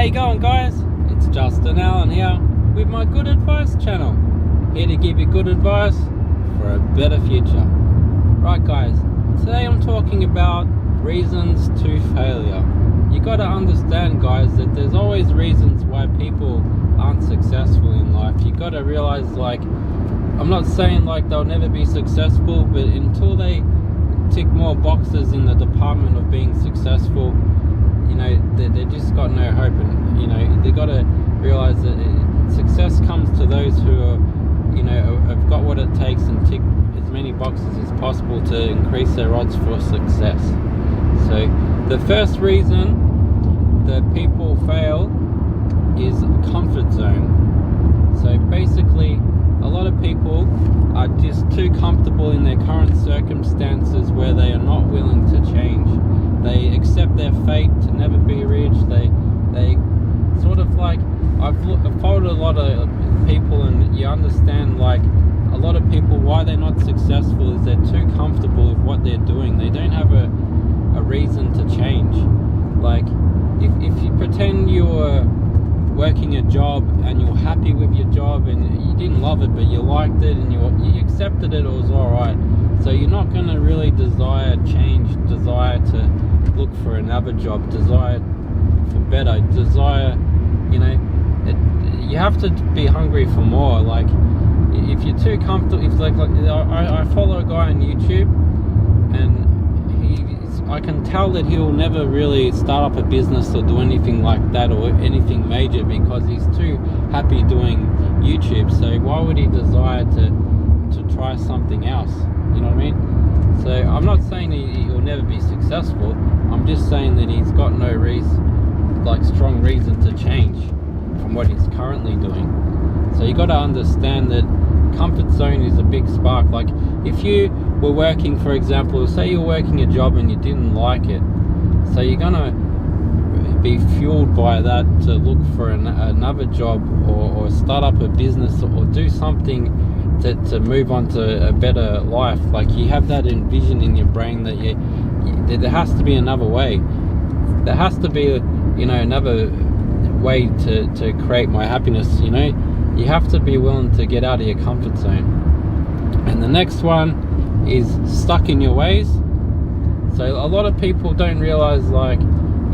How you going, guys? It's Justin Allen here with my Good Advice channel, here to give you good advice for a better future. Right, guys, today I'm talking about reasons to failure. You got to understand, guys, that there's always reasons why people aren't successful in life. You got to realize, I'm not saying they'll never be successful, but until they tick more boxes in the department of being successful, they just got no hope. And they got to realize that success comes to those who are, have got what it takes and tick as many boxes as possible to increase their odds for success. So the first reason that people fail is comfort zone. So basically, a lot of people are just too comfortable in their current circumstances where they are not willing to change. They accept their fate to never be rich. They sort of I've followed a lot of people, and you understand a lot of people, why they're not successful is they're too comfortable with what they're doing. They don't have a reason to change. If you pretend you're working a job and you're happy with your job and you didn't love it but you liked it and you accepted it was alright, so you're not going to really desire change, desire to look for another job, desire for better, desire, you have to be hungry for more. If you're too comfortable, I follow a guy on YouTube, and I can tell that he'll never really start up a business or do anything like that or anything major because he's too happy doing YouTube. So why would he desire to try something else? You know what I mean? So I'm not saying he'll never be successful. I'm just saying that he's got no strong reason to change from what he's currently doing. So you got to understand that comfort zone is a big spark. If you were working, for example, say you're working a job and you didn't like it, so you're gonna be fueled by that to look for another job or start up a business or do something to move on to a better life. You have that envision in your brain that there has to be another way. There has to be another way to create my happiness. You have to be willing to get out of your comfort zone. And the next one is stuck in your ways. So a lot of people don't realize,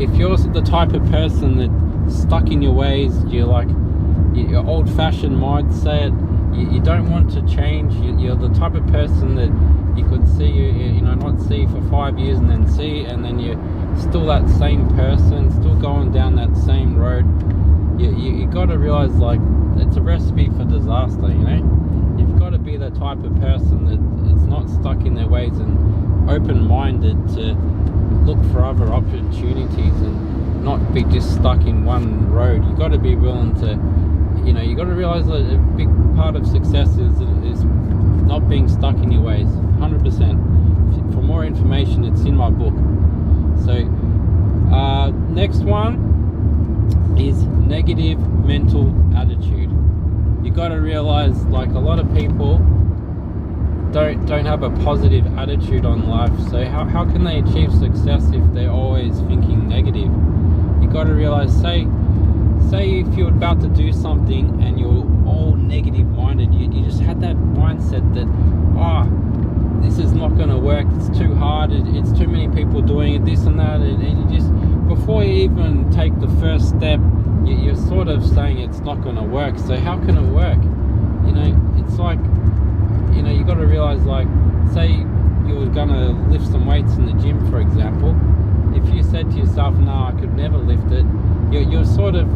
if you're the type of person that's stuck in your ways, you're your old-fashioned mindset, you don't want to change, you're the type of person that you could see not see for 5 years and then see, and then you're still that same person, still going down that same road. You got to realize it's a recipe for disaster. You've got to be the type of person that is not stuck in their ways and open-minded to look for other opportunities and not be just stuck in one road. You got to be willing to, you got to realize that a big part of success is not being stuck in your ways. 100%. For more information, it's in my book. So next one is negative mental attitude. You got to realize, a lot of people don't have a positive attitude on life. So how can they achieve success if they're always thinking negative? You got to realize, say if you're about to do something and you're all negative minded, you just had that mindset that this is not going to work, it's too hard, it's too many people doing it, this and that, and you just, before you even take the first step, you're sort of saying it's not going to work. So how can it work? It's you got to realize, say you were going to lift some weights in the gym, for example. If you said to yourself, no, I could never lift it, you're sort of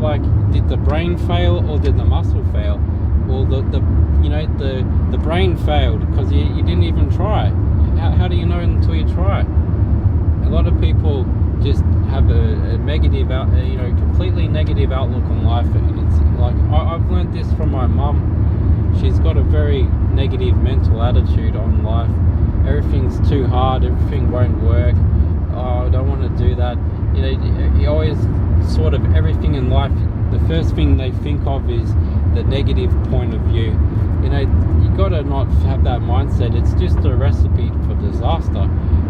did the brain fail or did the muscle fail? Well, the brain failed because you didn't even try. How do you know until you try? A lot of people just have a negative, completely negative outlook on life, and it's I've learned this from my mum. She's got a very negative mental attitude on life. Everything's too hard, everything won't work. I don't want to do that. You always sort of, everything in life, the first thing they think of is the negative point of view. You got to not have that mindset. It's just a recipe for disaster.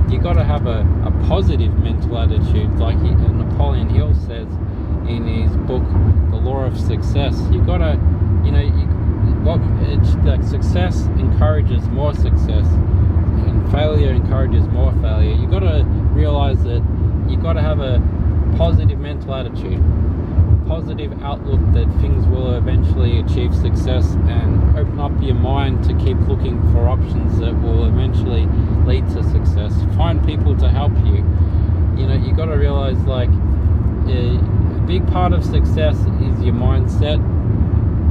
You got to have a positive mental attitude, like Napoleon Hill says in his book success. You gotta, success encourages more success, and failure encourages more failure. You gotta realize that you gotta have a positive mental attitude, positive outlook that things will eventually achieve success, and open up your mind to keep looking for options that will eventually lead to success. Find people to help you. You got to realize, like, a big part of success is your mindset.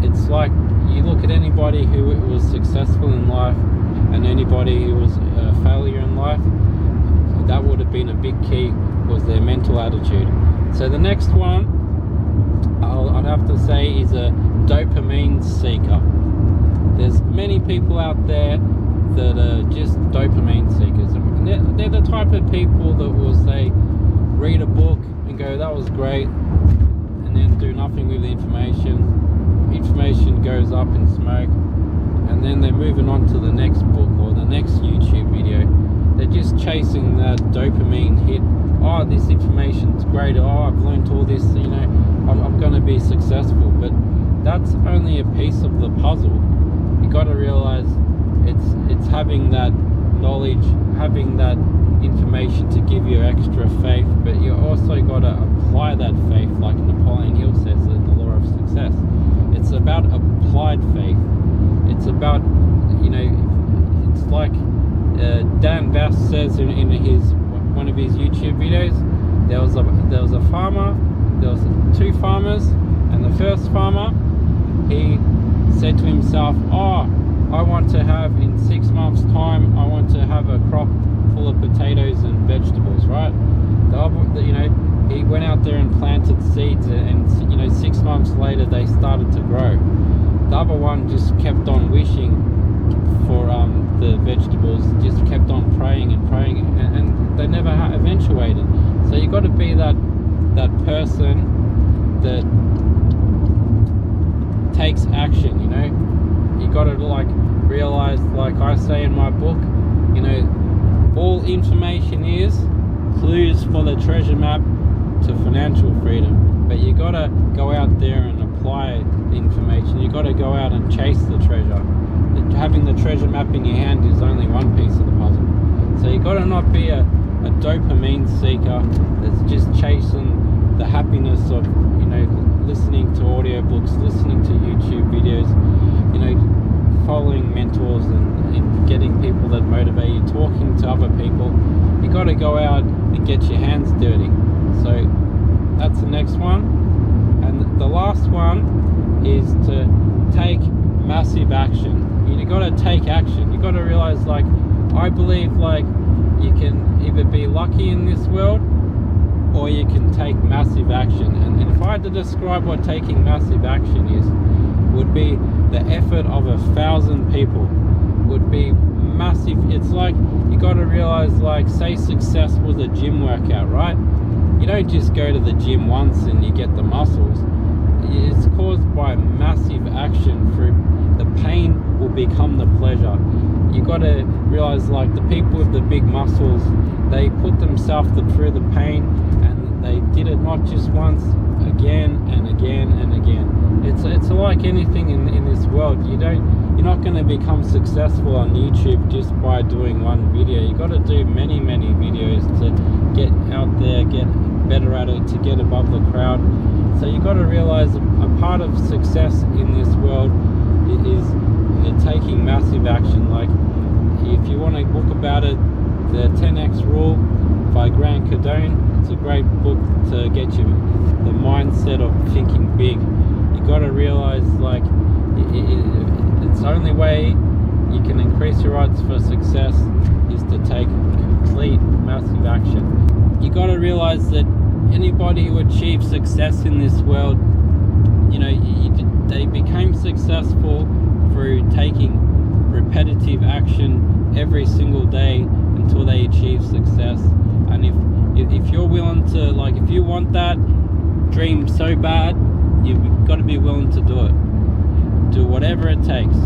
It's like you look at anybody who was successful in life and anybody who was a failure in life, that would have been a big key, was their mental attitude. So the next one I'd have to say is a dopamine seeker. There's many people out there that are just dopamine seekers. They're the type of people that will say, read a book and go, that was great, and then do nothing with the information. Information goes up in smoke, and then they're moving on to the next book or the next YouTube video. They're just chasing that dopamine hit. Oh, this information's great. Oh, I've learned all this, I'm going to be successful. But that's only a piece of the puzzle. You got to realize it's having that knowledge, having that information to give you extra faith, but you also got to apply that faith, like Napoleon Hill says in the Law of Success. It's about applied faith. It's about, it's like Dan Bass says in one of his YouTube videos. There was a farmer. There was two farmers, and the first farmer, he said to himself, I want to have, in 6 months' time, I want to have a crop full of potatoes and vegetables, right? He went out there and planted seeds, and 6 months later they started to grow. The other one just kept on wishing for the vegetables, just kept on praying and they never eventuated. So you got to be that person that takes action. You got to realize, like I say in my book, all information is clues for the treasure map to financial freedom. But you got to go out there and apply the information. You got to go out and chase the treasure. Having the treasure map in your hand is only one piece of the puzzle. So you got to not be a dopamine seeker that's just chasing the happiness of listening to audiobooks, listening to YouTube videos, following mentors and getting people that motivate you, talking to other people. You got to go out and get your hands dirty. So that's the next one. And the last one is to take massive action. You got to take action. You got to realize, I believe you can either be lucky in this world or you can take massive action. And if I had to describe what taking massive action is, would be the effort of 1,000 people. Would be massive. It's like, you got to realize, say success was a gym workout, right? You don't just go to the gym once and you get the muscles. It's caused by massive action. Through the pain will become the pleasure. You got to realize, the people with the big muscles, they put themselves through the pain, and they did it not just once, again and again and again. It's like anything in this world. You're not going to become successful on YouTube just by doing one video. You got to do many videos to get out there, get better at it, to get above the crowd. So you got to realize a part of success in this world is taking massive action. If you want a book about it, the 10X Rule by Grant Cardone, it's a great book to get you the mindset of thinking big. You got to realize, it's the only way you can increase your odds for success is to take complete massive action. You got to realize that anybody who achieves success in this world, they became successful through taking repetitive action every single day until they achieve success. And if you're willing to, if you want that dream so bad, you've got to be willing to do it. Do whatever it takes.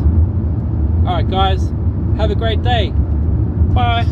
Alright guys, have a great day. Bye.